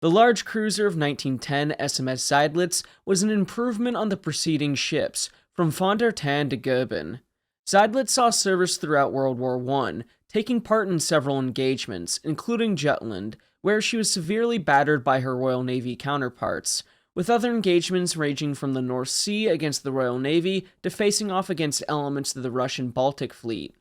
The large cruiser of 1910 SMS Seydlitz was an improvement on the preceding ships, from Tann and Goeben. Seydlitz saw service throughout World War I, taking part in several engagements, including Jutland, where she was severely battered by her Royal Navy counterparts, with other engagements ranging from the North Sea against the Royal Navy to facing off against elements of the Russian Baltic Fleet.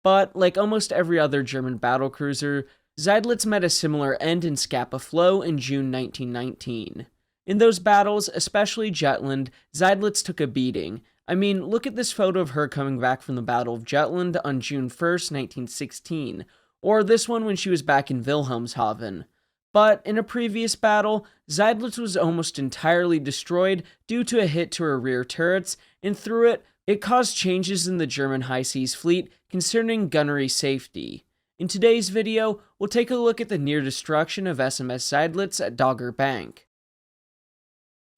But, like almost every other German battlecruiser, Seydlitz met a similar end in Scapa Flow in June 1919. In those battles, especially Jutland, Seydlitz took a beating. I mean, look at this photo of her coming back from the Battle of Jutland on June 1st, 1916, or this one when she was back in Wilhelmshaven. But in a previous battle, Seydlitz was almost entirely destroyed due to a hit to her rear turrets, and through it, it caused changes in the German High Seas Fleet concerning gunnery safety. In today's video, we'll take a look at the near destruction of SMS Seydlitz at Dogger Bank.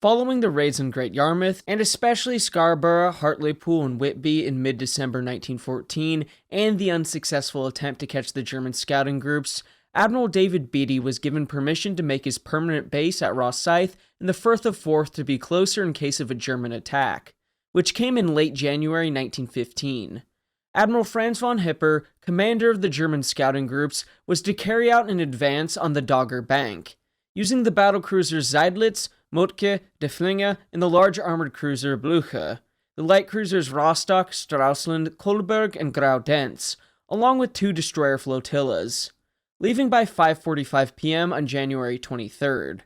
Following the raids on Great Yarmouth, and especially Scarborough, Hartlepool, and Whitby in mid-December 1914, and the unsuccessful attempt to catch the German scouting groups, Admiral David Beatty was given permission to make his permanent base at Rosyth in the Firth of Forth to be closer in case of a German attack, which came in late January 1915. Admiral Franz von Hipper, commander of the German scouting groups, was to carry out an advance on the Dogger Bank, using the battlecruisers Seydlitz, Moltke, Derfflinger, and the large armored cruiser Blücher, the light cruisers Rostock, Stralsund, Kolberg, and Graudenz, along with 2 destroyer flotillas, leaving by 5:45 p.m. on January 23rd.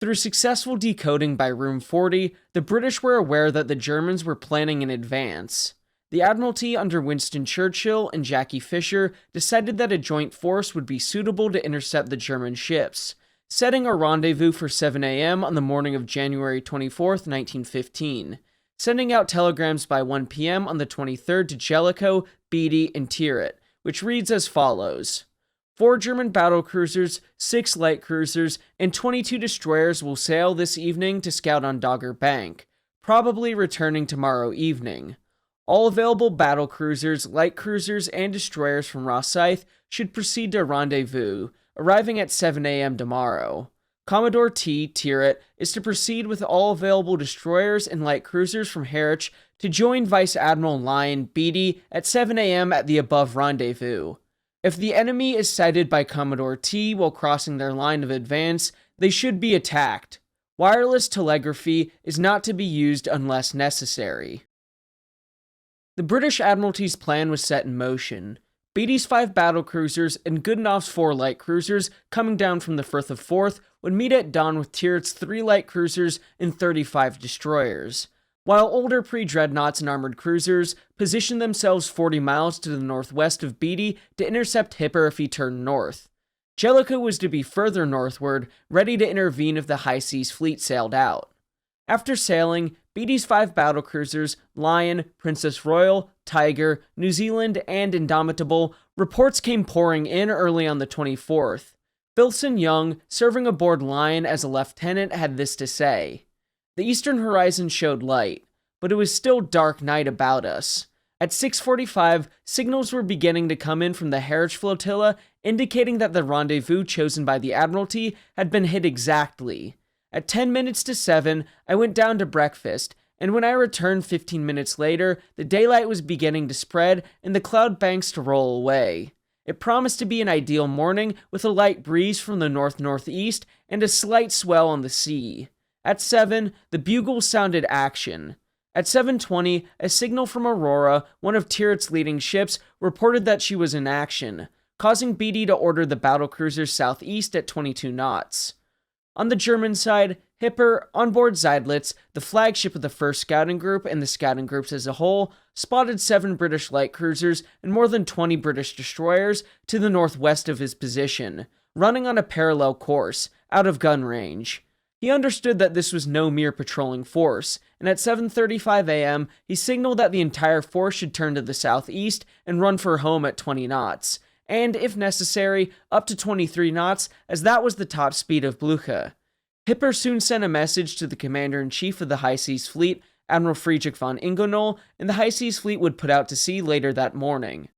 Through successful decoding by Room 40, the British were aware that the Germans were planning an advance. The Admiralty under Winston Churchill and Jackie Fisher decided that a joint force would be suitable to intercept the German ships, setting a rendezvous for 7 a.m. on the morning of January 24th, 1915, sending out telegrams by 1 p.m. on the 23rd to Jellicoe, Beatty, and Tyrwhitt, which reads as follows: 4 German battlecruisers, 6 light cruisers, and 22 destroyers will sail this evening to scout on Dogger Bank, probably returning tomorrow evening. All available battlecruisers, light cruisers, and destroyers from Rosyth should proceed to rendezvous, arriving at 7 a.m. tomorrow. Commodore T. Tyrwhitt is to proceed with all available destroyers and light cruisers from Harwich to join Vice Admiral Lion Beatty at 7 a.m. at the above rendezvous. If the enemy is sighted by Commodore T while crossing their line of advance, they should be attacked. Wireless telegraphy is not to be used unless necessary. The British Admiralty's plan was set in motion. Beatty's 5 battlecruisers and Goodenough's 4 light cruisers coming down from the Firth of Forth would meet at dawn with Tyrwhitt's 3 light cruisers and 35 destroyers, while older pre-dreadnoughts and armored cruisers positioned themselves 40 miles to the northwest of Beatty to intercept Hipper if he turned north. Jellicoe was to be further northward, ready to intervene if the High Seas Fleet sailed out. After sailing, Beatty's 5 battlecruisers, Lion, Princess Royal, Tiger, New Zealand, and Indomitable, reports came pouring in early on the 24th. Philson Young, serving aboard Lion as a lieutenant, had this to say: "The eastern horizon showed light, but it was still dark night about us. At 6:45, signals were beginning to come in from the Harwich flotilla, indicating that the rendezvous chosen by the Admiralty had been hit exactly. At 10 minutes to 7, I went down to breakfast, and when I returned 15 minutes later, the daylight was beginning to spread and the cloud banks to roll away. It promised to be an ideal morning with a light breeze from the north-northeast and a slight swell on the sea. At 7, the bugle sounded action. At 7:20, a signal from Aurora, one of Tyrwhitt's leading ships, reported that she was in action, causing Beatty to order the battlecruisers southeast at 22 knots. On the German side, Hipper, on board Seydlitz, the flagship of the 1st Scouting Group and the scouting groups as a whole, spotted 7 British light cruisers and more than 20 British destroyers to the northwest of his position, running on a parallel course, out of gun range. He understood that this was no mere patrolling force, and at 7:35 a.m., he signaled that the entire force should turn to the southeast and run for home at 20 knots, and, if necessary, up to 23 knots, as that was the top speed of Blücher. Hipper soon sent a message to the Commander-in-Chief of the High Seas Fleet, Admiral Friedrich von Ingenol, and the High Seas Fleet would put out to sea later that morning.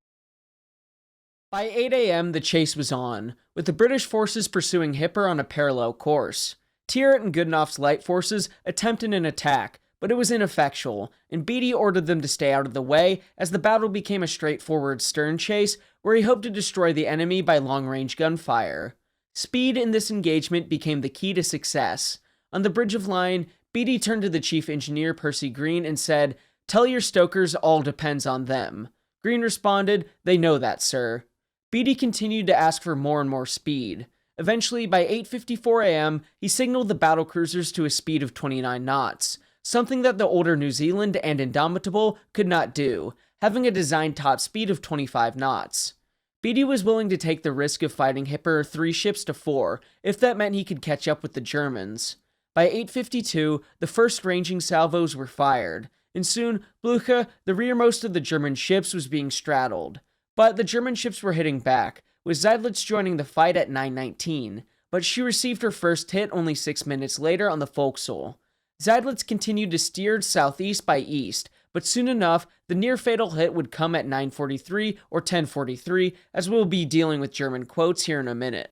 By 8 a.m., the chase was on, with the British forces pursuing Hipper on a parallel course. Tyrwhitt and Goodenough's light forces attempted an attack, but it was ineffectual, and Beatty ordered them to stay out of the way as the battle became a straightforward stern chase where he hoped to destroy the enemy by long-range gunfire. Speed in this engagement became the key to success. On the Bridge of Lion, Beatty turned to the chief engineer Percy Green and said, "Tell your stokers all depends on them." Green responded, "They know that, sir." Beatty continued to ask for more and more speed. Eventually, by 8:54 a.m., he signaled the battlecruisers to a speed of 29 knots, something that the older New Zealand and Indomitable could not do, having a design top speed of 25 knots. Beatty was willing to take the risk of fighting Hipper 3 ships to 4, if that meant he could catch up with the Germans. By 8:52, the first ranging salvos were fired, and soon Blücher, the rearmost of the German ships, was being straddled. But the German ships were hitting back, with Seydlitz joining the fight at 9:19, but she received her first hit only 6 minutes later on the forecastle. Seydlitz continued to steer southeast by east, but soon enough, the near-fatal hit would come at 9:43 or 10:43, as we'll be dealing with German quotes here in a minute.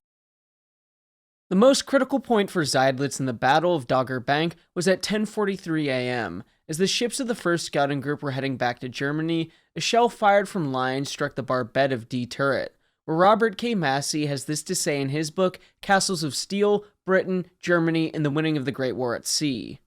The most critical point for Seydlitz in the Battle of Dogger Bank was at 10:43 a.m., as the ships of the first scouting group were heading back to Germany. A shell fired from Lion struck the barbette of D turret, where Robert K. Massey has this to say in his book, Castles of Steel, Britain, Germany, and the Winning of the Great War at Sea.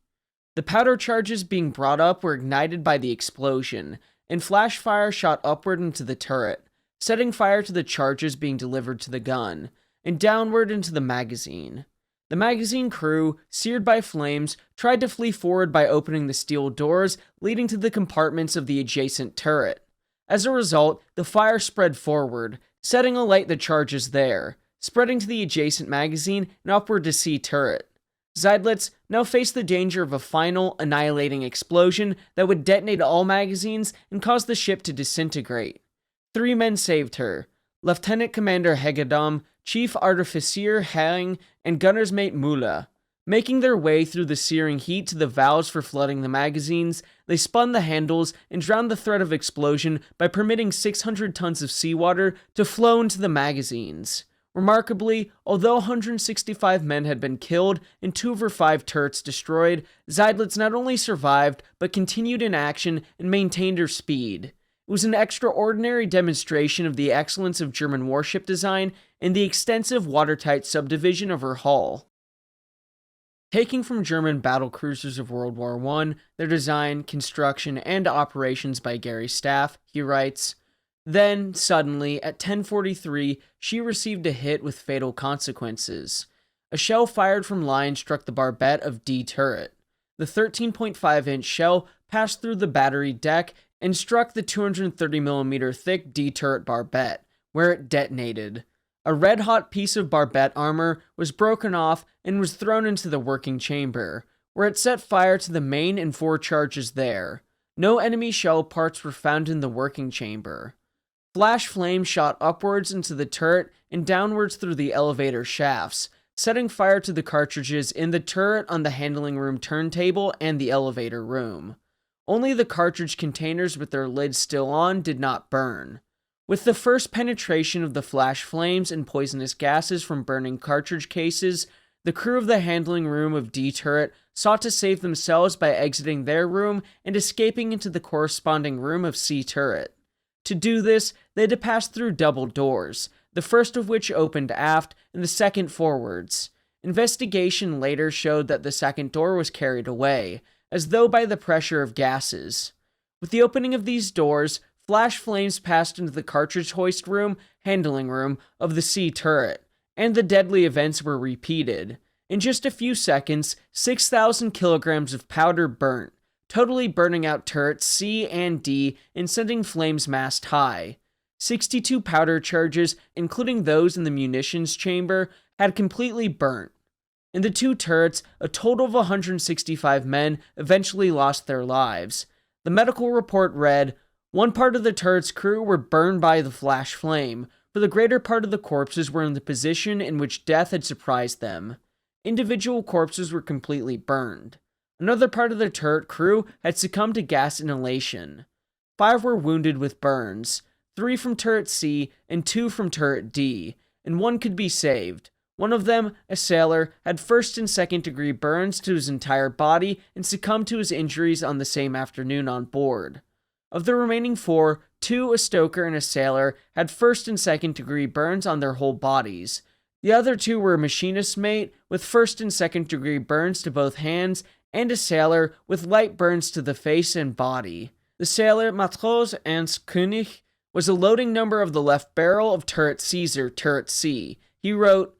The powder charges being brought up were ignited by the explosion, and flash fire shot upward into the turret, setting fire to the charges being delivered to the gun, and downward into the magazine. The magazine crew, seared by flames, tried to flee forward by opening the steel doors leading to the compartments of the adjacent turret. As a result, the fire spread forward, setting alight the charges there, spreading to the adjacent magazine and upward to C turret. Seydlitz now faced the danger of a final, annihilating explosion that would detonate all magazines and cause the ship to disintegrate. 3 men saved her: Lieutenant Commander Hegedam, Chief Artificier Hang, and gunner's mate Müller. Making their way through the searing heat to the valves for flooding the magazines, they spun the handles and drowned the threat of explosion by permitting 600 tons of seawater to flow into the magazines. Remarkably, although 165 men had been killed and 2 of her 5 turrets destroyed, Seydlitz not only survived, but continued in action and maintained her speed. It was an extraordinary demonstration of the excellence of German warship design and the extensive watertight subdivision of her hull. Taking from German battlecruisers of World War I, their design, construction, and operations by Gary Staff, he writes, "Then, suddenly, at 10:43, she received a hit with fatal consequences. A shell fired from Lion struck the barbette of D turret. The 13.5-inch shell passed through the battery deck and struck the 230mm thick D turret barbette, where it detonated. A red-hot piece of barbette armor was broken off and was thrown into the working chamber, where it set fire to the main and 4 charges there. No enemy shell parts were found in the working chamber. Flash flame shot upwards into the turret and downwards through the elevator shafts, setting fire to the cartridges in the turret, on the handling room turntable, and the elevator room. Only the cartridge containers with their lids still on did not burn. With the first penetration of the flash flames and poisonous gases from burning cartridge cases, the crew of the handling room of D turret sought to save themselves by exiting their room and escaping into the corresponding room of C turret. To do this, they had to pass through double doors, the first of which opened aft and the second forwards. Investigation later showed that the second door was carried away, as though by the pressure of gases. With the opening of these doors, flash flames passed into the cartridge hoist room, handling room of the C turret, and the deadly events were repeated. In just a few seconds, 6,000 kilograms of powder burnt, totally burning out turrets C and D and sending flames mast high. 62 powder charges, including those in the munitions chamber, had completely burnt. In the 2 turrets, a total of 165 men eventually lost their lives. The medical report read, "One part of the turret's crew were burned by the flash flame, for the greater part of the corpses were in the position in which death had surprised them. Individual corpses were completely burned. Another part of the turret crew had succumbed to gas inhalation. 5 were wounded with burns. 3 from turret C, and 2 from turret D, and 1 could be saved. One of them, a sailor, had first and second degree burns to his entire body and succumbed to his injuries on the same afternoon on board. Of the remaining 4, 2, a stoker and a sailor, had first and second degree burns on their whole bodies. The other 2 were a machinist's mate with first and second degree burns to both hands, and a sailor with light burns to the face and body. The sailor, Matroos Ernst König, was a loading number of the left barrel of turret Caesar, turret C. He wrote,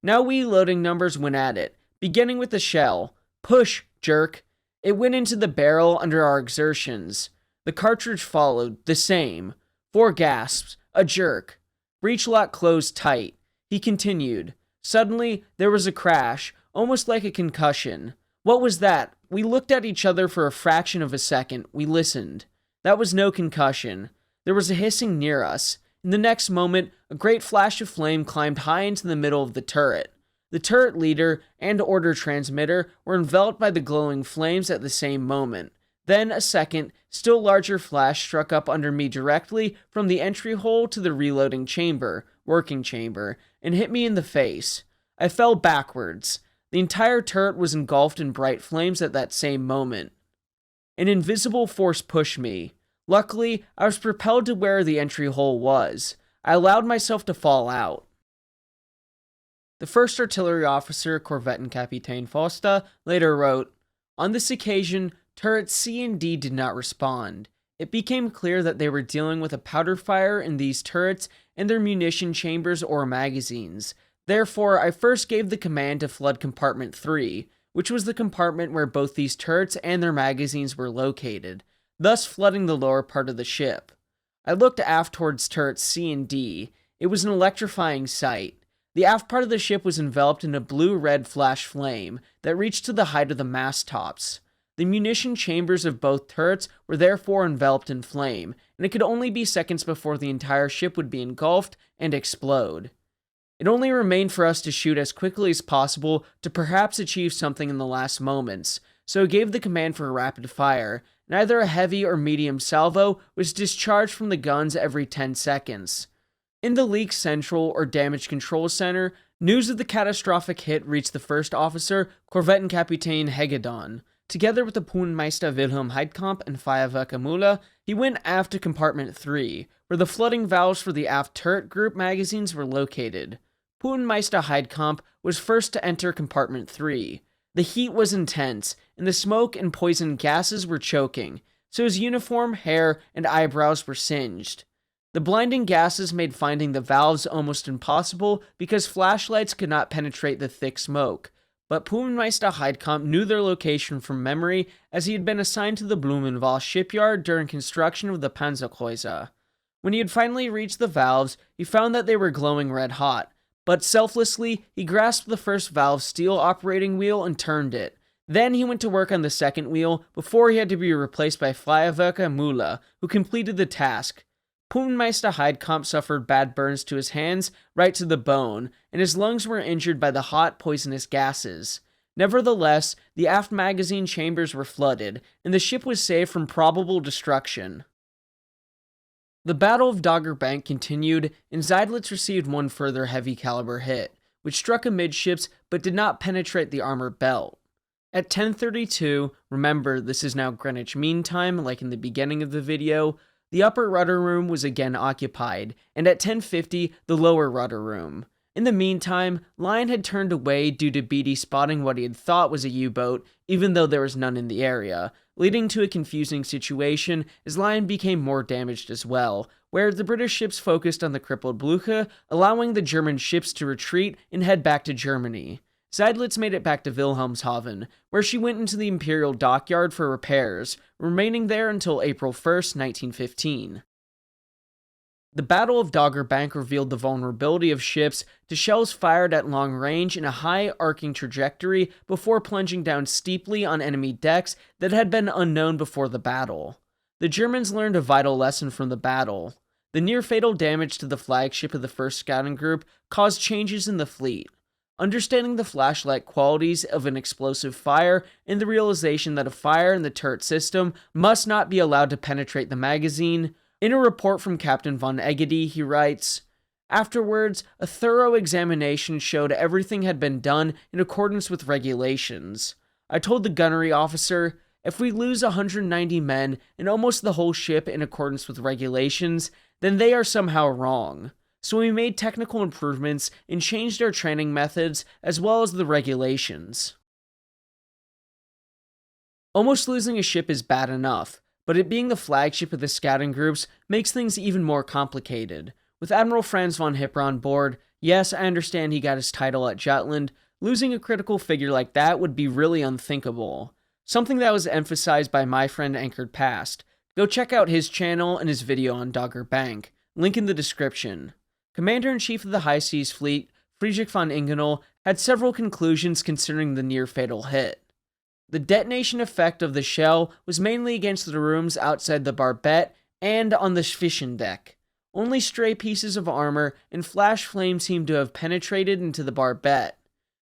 "Now we loading numbers went at it, beginning with the shell. Push, jerk. It went into the barrel under our exertions. The cartridge followed, the same. 4 gasps, a jerk. Breech lock closed tight." He continued, "Suddenly, there was a crash, almost like a concussion. What was that? We looked at each other for a fraction of a second. We listened. That was no concussion. There was a hissing near us. In the next moment, a great flash of flame climbed high into the middle of the turret. The turret leader and order transmitter were enveloped by the glowing flames at the same moment. Then a second, still larger flash struck up under me directly from the entry hole to the reloading chamber, working chamber, and hit me in the face. I fell backwards. The entire turret was engulfed in bright flames at that same moment. An invisible force pushed me. Luckily, I was propelled to where the entry hole was. I allowed myself to fall out." The first artillery officer, Korvettenkapitein Foster, later wrote, "On this occasion, turrets C and D did not respond. It became clear that they were dealing with a powder fire in these turrets and their munition chambers or magazines. Therefore, I first gave the command to flood compartment 3, which was the compartment where both these turrets and their magazines were located, thus flooding the lower part of the ship. I looked aft towards turrets C and D. It was an electrifying sight. The aft part of the ship was enveloped in a blue-red flash flame that reached to the height of the mast tops. The munition chambers of both turrets were therefore enveloped in flame, and it could only be seconds before the entire ship would be engulfed and explode. It only remained for us to shoot as quickly as possible to perhaps achieve something in the last moments, so I gave the command for rapid fire, and either a heavy or medium salvo was discharged from the guns every 10 seconds. In the leak central or damage control center, news of the catastrophic hit reached the first officer, Korvettenkapitein Hegedon. Together with the Poonmeister Wilhelm Heidkamp and Feuerwerker Müller, he went aft to compartment 3, where the flooding valves for the aft turret group magazines were located. Poonmeister Heidkamp was first to enter compartment 3. The heat was intense, and the smoke and poison gases were choking, so his uniform, hair, and eyebrows were singed. The blinding gases made finding the valves almost impossible because flashlights could not penetrate the thick smoke, but Poonmeister Heidkamp knew their location from memory as he had been assigned to the Blumenwald shipyard during construction of the Panzerkreuzer. When he had finally reached the valves, he found that they were glowing red hot, but selflessly, he grasped the first valve steel operating wheel and turned it. Then he went to work on the second wheel before he had to be replaced by Feuerwerker Müller, who completed the task. Poonmeister Heidkamp suffered bad burns to his hands right to the bone, and his lungs were injured by the hot, poisonous gases. Nevertheless, the aft magazine chambers were flooded, and the ship was saved from probable destruction. The Battle of Dogger Bank continued, and Seydlitz received one further heavy caliber hit, which struck amidships but did not penetrate the armor belt. At 10:32, remember this is now Greenwich Mean Time like in the beginning of the video, the upper rudder room was again occupied, and at 10:50, the lower rudder room. In the meantime, Lion had turned away due to Beatty spotting what he had thought was a U-boat, even though there was none in the area, leading to a confusing situation as Lion became more damaged as well, where the British ships focused on the crippled Blücher, allowing the German ships to retreat and head back to Germany. Seydlitz made it back to Wilhelmshaven, where she went into the Imperial Dockyard for repairs, remaining there until April 1st, 1915. The Battle of Dogger Bank revealed the vulnerability of ships to shells fired at long range in a high arcing trajectory before plunging down steeply on enemy decks that had been unknown before the battle. The Germans learned a vital lesson from the battle. The near-fatal damage to the flagship of the first scouting group caused changes in the fleet. Understanding the flashlight qualities of an explosive fire and the realization that a fire in the turret system must not be allowed to penetrate the magazine, In a report from Captain von Egede, he writes, "Afterwards, a thorough examination showed everything had been done in accordance with regulations. I told the gunnery officer, if we lose 190 men and almost the whole ship in accordance with regulations, then they are somehow wrong. So we made technical improvements and changed our training methods as well as the regulations." Almost losing a ship is bad enough, but it being the flagship of the scouting groups makes things even more complicated. With Admiral Franz von Hipper on board, yes, I understand he got his title at Jutland, losing a critical figure like that would be really unthinkable. Something that was emphasized by my friend Anchored Past. Go check out his channel and his video on Dogger Bank, link in the description. Commander-in-Chief of the High Seas Fleet, Friedrich von Ingenol, had several conclusions concerning the near-fatal hit. The detonation effect of the shell was mainly against the rooms outside the barbette and on the fishing deck. Only stray pieces of armor and flash flames seemed to have penetrated into the barbette.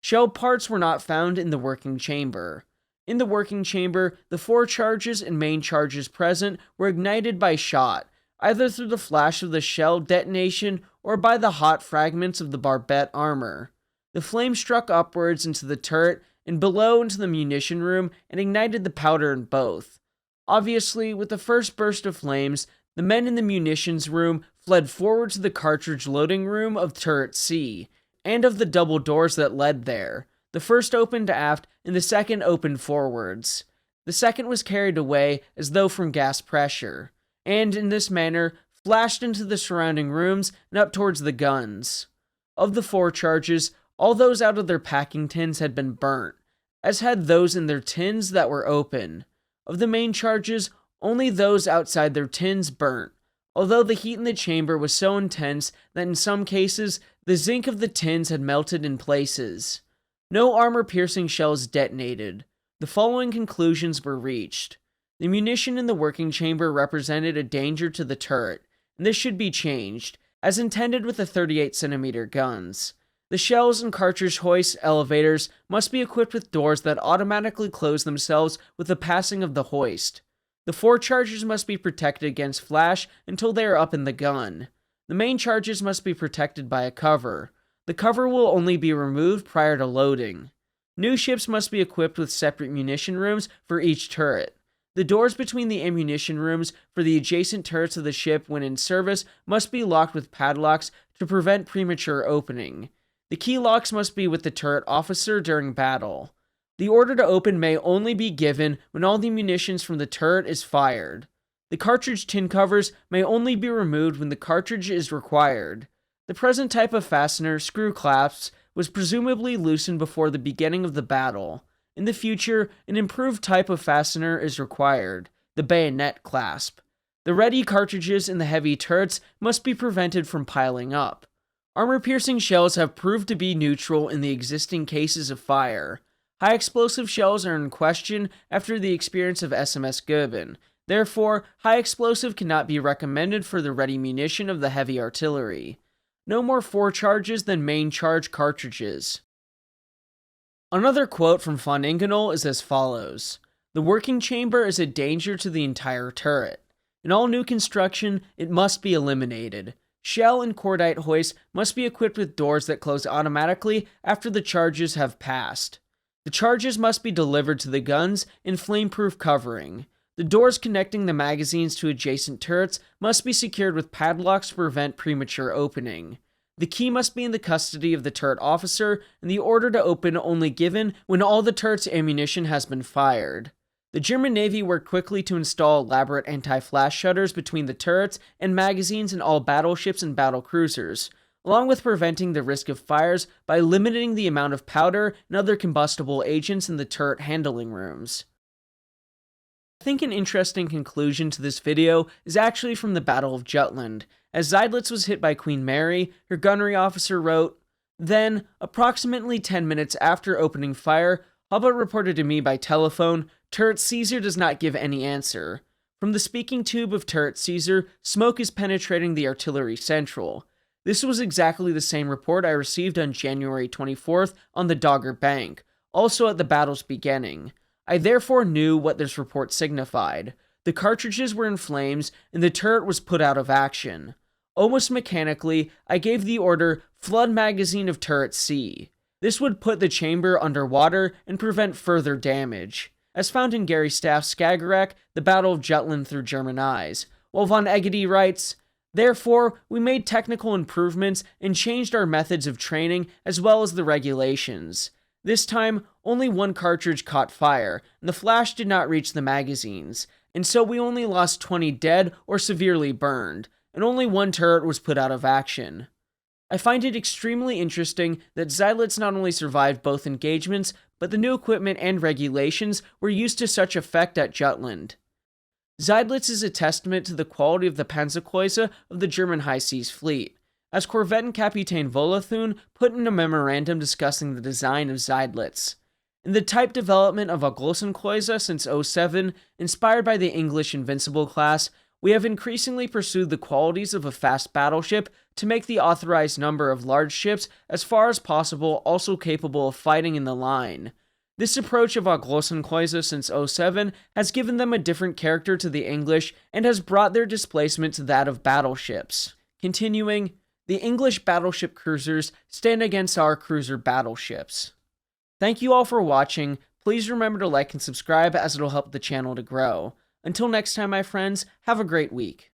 Shell parts were not found in the working chamber. In the working chamber, the 4 charges and main charges present were ignited by shot, either through the flash of the shell detonation or by the hot fragments of the barbette armor. The flame struck upwards into the turret and below into the munition room and ignited the powder in both. Obviously, with the first burst of flames, the men in the munitions room fled forward to the cartridge loading room of turret C, and of the double doors that led there. The first opened aft, and the second opened forwards. The second was carried away as though from gas pressure, and in this manner flashed into the surrounding rooms and up towards the guns. Of the 4 charges, all those out of their packing tins had been burnt, as had those in their tins that were open. Of the main charges, only those outside their tins burnt, although the heat in the chamber was so intense that in some cases the zinc of the tins had melted in places. No armor-piercing shells detonated. The following conclusions were reached. The munition in the working chamber represented a danger to the turret, and this should be changed, as intended with the 38cm guns. The shells and cartridge hoist elevators must be equipped with doors that automatically close themselves with the passing of the hoist. The 4 charges must be protected against flash until they are up in the gun. The main charges must be protected by a cover. The cover will only be removed prior to loading. New ships must be equipped with separate munition rooms for each turret. The doors between the ammunition rooms for the adjacent turrets of the ship when in service must be locked with padlocks to prevent premature opening. The key locks must be with the turret officer during battle. The order to open may only be given when all the munitions from the turret is fired. The cartridge tin covers may only be removed when the cartridge is required. The present type of fastener, screw clasps, was presumably loosened before the beginning of the battle. In the future, an improved type of fastener is required, the bayonet clasp. The ready cartridges in the heavy turrets must be prevented from piling up. Armor-piercing shells have proved to be neutral in the existing cases of fire. High-explosive shells are in question after the experience of SMS Goeben. Therefore, high-explosive cannot be recommended for the ready munition of the heavy artillery. No more 4 charges than main charge cartridges. Another quote from von Ingenol is as follows: "The working chamber is a danger to the entire turret. In all new construction, it must be eliminated. Shell and cordite hoists must be equipped with doors that close automatically after the charges have passed. The charges must be delivered to the guns in flame-proof covering. The doors connecting the magazines to adjacent turrets must be secured with padlocks to prevent premature opening. The key must be in the custody of the turret officer, and the order to open only given when all the turret's ammunition has been fired." The German Navy worked quickly to install elaborate anti-flash shutters between the turrets and magazines in all battleships and battlecruisers, along with preventing the risk of fires by limiting the amount of powder and other combustible agents in the turret handling rooms. I think an interesting conclusion to this video is actually from the Battle of Jutland. As Seydlitz was hit by Queen Mary, her gunnery officer wrote, "Then, approximately 10 minutes after opening fire, Hubbard reported to me by telephone, turret Caesar does not give any answer. From the speaking tube of turret Caesar, smoke is penetrating the artillery central. This was exactly the same report I received on January 24th on the Dogger Bank, also at the battle's beginning. I therefore knew what this report signified. The cartridges were in flames, and the turret was put out of action. Almost mechanically, I gave the order, "Flood magazine of turret C." This would put the chamber underwater and prevent further damage, as found in Gary Staff's Skagerrak, the Battle of Jutland through German eyes, while von Egede writes, "Therefore, we made technical improvements and changed our methods of training as well as the regulations. This time, only one cartridge caught fire, and the flash did not reach the magazines, and so we only lost 20 dead or severely burned, and only one turret was put out of action." I find it extremely interesting that Seydlitz not only survived both engagements, but the new equipment and regulations were used to such effect at Jutland. Seydlitz is a testament to the quality of the Panzerkreuz of the German High Seas Fleet, as Korvettenkapitän Volothun put in a memorandum discussing the design of Seydlitz. In the type development of a Grossenkreuz since 07, inspired by the English Invincible class, we have increasingly pursued the qualities of a fast battleship to make the authorized number of large ships as far as possible also capable of fighting in the line. This approach of a Grossenkreuz since 07 has given them a different character to the English and has brought their displacement to that of battleships. Continuing, the English battleship cruisers stand against our cruiser battleships. Thank you all for watching. Please remember to like and subscribe as it'll help the channel to grow. Until next time, my friends, have a great week.